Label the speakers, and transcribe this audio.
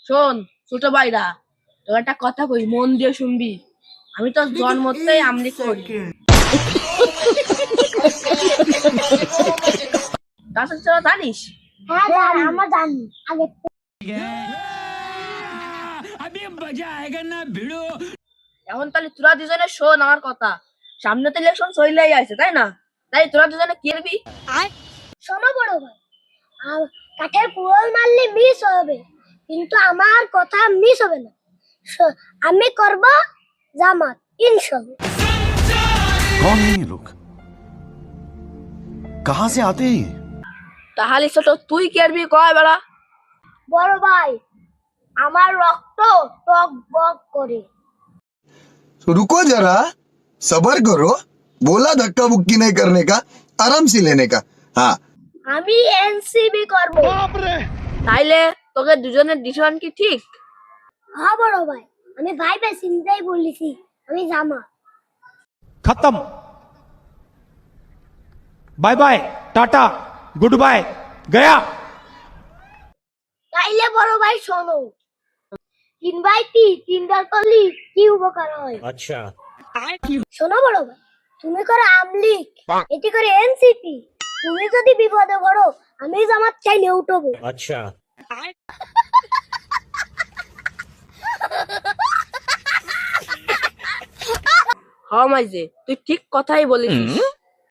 Speaker 1: শোন ছোট ভাইরা, তোর একটা কথা কই, মন দিয়ে শুনবি। আমি তো জন্মতেই আমলি করি। তাছাড়া জানিস?
Speaker 2: হ্যাঁ আমরা জানি আগে।
Speaker 1: এখন তাহলে তোরা দুজনে শোন আমার কথা। সামনে তো ইলেকশন চলেই আছে, তাই না? তাই তোরা দুজনে কি করবি?
Speaker 2: শোনো বড় ভাই, কাঠের কুড়োল মারলে মিস হবে, কিন্তু আমার কথা মিস হবে না। আমি করব জামাত ইনশাআল্লাহ।
Speaker 3: कौन है ये लोग? कहां से आते हैं ये?
Speaker 1: তাহলে ছোট তুই কি করবি কয় বেড়া?
Speaker 2: বড় ভাই, আমার রক্ত টক বক করে।
Speaker 4: तो रुको जरा, सबर करो। बोला धक्का बुक्की नहीं करने का, आराम से लेने का। हाँ,
Speaker 2: আমি এনসিবি করব।
Speaker 1: তাইলে তোকে দুজনের ডিসিশন কি ঠিক?
Speaker 2: হ্যাঁ বড় ভাই, আমি ভাই চিন্তাই বলেছি আমি জামাত।
Speaker 5: खत्म। बाय बाय, टाटा, गुड बाय, गया।
Speaker 2: তাইলে বড় ভাই শোনো, 3/3 করলে কি উপকার হয়?
Speaker 5: अच्छा।
Speaker 2: শোনো বড় ভাই, তুমি করে আমলিক, এটি করে এনসিপি। তুমি যদি বিপদে পড়ো, আমি জামাত চাইলে উঠবো।
Speaker 5: अच्छा।
Speaker 1: হ্যাঁ মাইজে, তুই ঠিক কথাই বলেছিস।